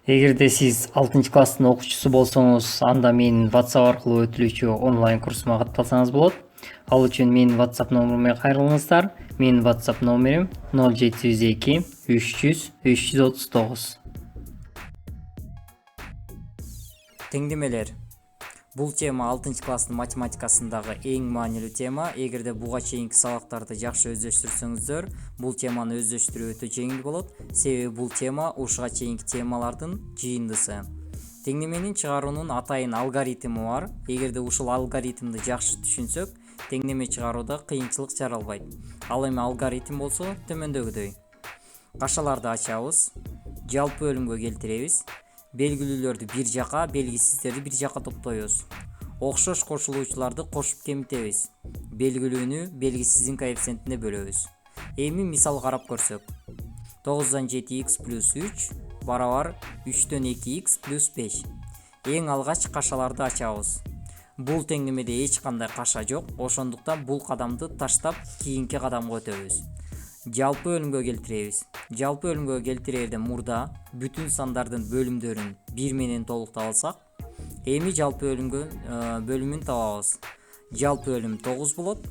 Эгерде сиз 6 класстын окуучусу болсоңуз, анда менин WhatsApp аркылуу өтүлүүчү онлайн курсума катталсаңыз болот. Ал үчүн менин WhatsApp номерума кайрылыңыздар. Менин WhatsApp номерим 0702 300 339. Теңдемелер. Бул тема 6-класстын математикасындагы эң маанилүү тема. Эгерде буга чейинки сабактарды жакшы өздөштүрсөңүздөр, бул теманы өздөштүрүү өтө жеңил болот. Себеби бул тема ушуга чейинки темалардын жыйындысы. Теңдеменин чыгаруунун атайын алгоритми бар. Эгерде ушул алгоритмди жакшы түшүнсөк, теңдеме чыгарууда кыйынчылык жаралбайт. Ал эми алгоритм болсо төмөндөгүдөй. Кашаларды ачабыз, жалпы бөлүмгө келтиребиз. Белгилүүлөрдү бир жака, белгисиздерди бир жака топтойбуз. Окшош кошулуучуларды кошуп кемитебиз. Белгилүүнү белгисиздин коэффициентине бөлөбүз. Эми мисал карап көрсөк. 9дан 7x плюс 3 барабар 3дөн 2x плюс 5. Эң алгач кашаларды ачабыз. Бул теңдемеде эч кандай каша жок, ошондуктан бул кадамды таштап, кийинки кадамга өтөбүз. Жалпы бөлүмгө келтиребиз. Жалпы бөлүмгө келтирерде мурда бүтүн сандардын бөлүмдөрүн 1 менен толуктап алсак, эми жалпы бөлүмүн табабыз. Жалпы бөлүм 9 болот.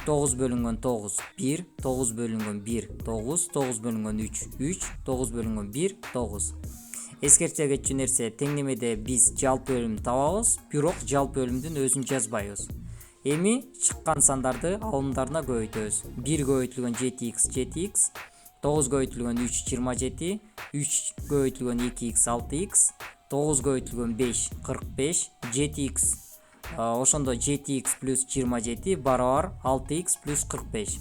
9 бөлүнгөн 9 1, 9 бөлүнгөн 1 9, 9 бөлүнгөн 3 3, 9 бөлүнгөн 1 9. Эскерте кетчү нерсе, теңдемеде биз жалпы бөлүмдү табабыз, бирок жалпы бөлүмдүн өзүн жазбайбыз. Эми чыккан сандарды алымдарына көбөйтөбүз. 1 көбөйтүлгөн 7x 7x, 9 көбөйтүлгөн 3 27, 3 көбөйтүлгөн 2x 6x, 9 көбөйтүлгөн 5 45, 7x. Ошондо 7x плюс 27 барабар 6x плюс 45.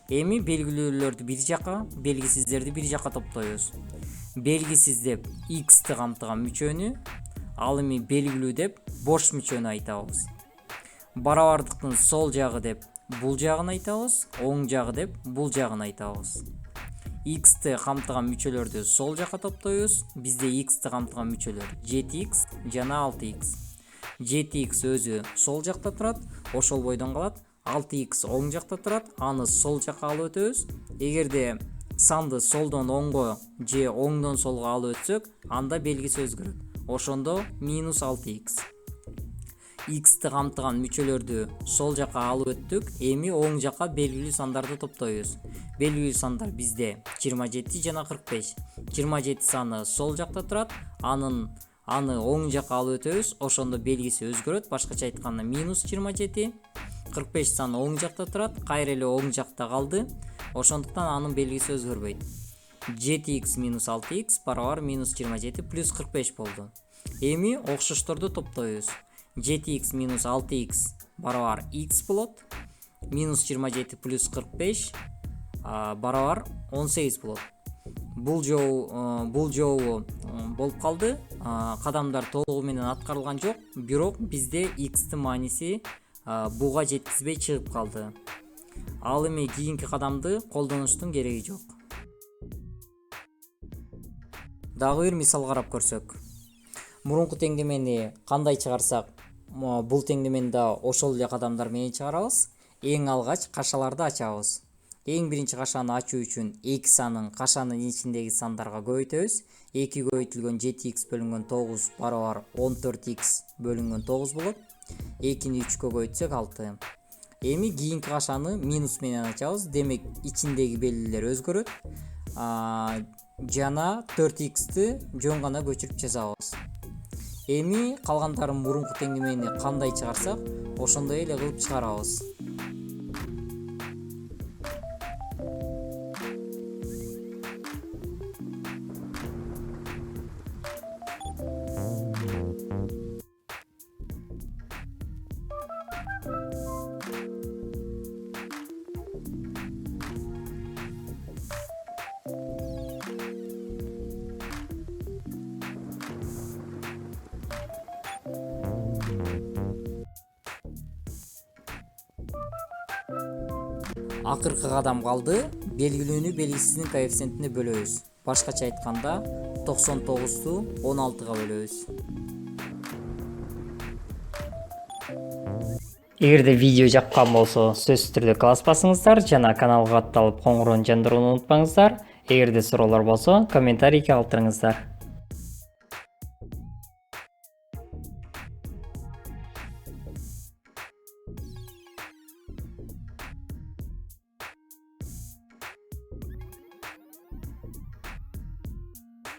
Эми белгилүүлөрдү бир жака, белгисиздерди бир жака топтойбуз. Белгисиз деп x'ти камтыган мүчөнү, ал эми белгилүү деп бош мүчөнү айтабыз. Барабардыктын сол жагы деп бул жагын айтабыз, оң жагы деп бул жагын айтабыз. X'ти камтыган мүчөлөрдү сол жака топтойбуз. Бизде x'ти камтыган мүчөлөр 7x жана 6x. 7x өзү сол жакта турат, ошол бойдон калат. 6x оң жакта турат, аны сол жака алып өтөбүз. Эгерде санды солдон оңго же оңдон солго алып өтсөк, анда белгиси өзгөрөт. Ошондо минус 6x. X'ти камтыган мүчөлөрдү сол жака алып өттүк. Эми оң жака белгилүү сандарды топтойбуз. Белгилүү сандар бизде 27 жана 45. 27 саны сол жакта турат, аны оң жака алып өтөбүз. Ошондо белгиси өзгөрөт. Башкача айтканда минус 27. 45 саны оң жакта турат, кайра эле оң жакта калды. Ошондуктан анын белгиси өзгөрбөйт. 7x минус 6x барабар минус 27 плюс 45 болду. Эми окшошторду топтойбуз. 7x минус 6x барабар x болот. Минус 27 плюс 45 барабар 18 болот. Бул жолу болуп калды. Кадамдар толугу менен аткарылган жок, бирок бизде x'тин мааниси буга жеткизбей чыгып калды. Ал эми кийинки кадамды колдонуштун кереги жок. Дагы бир мисал карап көрсөк. Мурунку теңдемени кандай чыгарсак, бул теңдемени да ошол эле кадамдар менен чыгарабыз. Эң алгач кашаларды ачабыз. Эң биринчи кашаны ачуу үчүн 2 санын кашанын ичиндеги сандарга көбөйтөбүз. 2 көбөйтүлгөн 7x бөлүнгөн 9 барабар 14x бөлүнгөн 9 болот. 2-ни 3кө көбөйтсөк 6. Эми кийинки кашаны минус менен ачабыз. Демек ичиндеги белгилер өзгөрөт. Жана 4x'ти жөн гана көчүрүп жазабыз. Эми калгандарын мурунку теңдемени кандай чыгарсак, ошондой эле кылып чыгарабыз. Акыркы кадам калды. Белгилүүнү белгисиздин коэффициентине бөлөбүз. Башкача айтканда 99-ту 16га бөлөбүз. Эгерде видео жаккан болсо, сөзсүз түрдө класс басыңыздар жана каналга катталып коңгуроonu жандырууну унутпаңыздар. Эгерде суроолор болсо, комментарийге калтырыңыздар.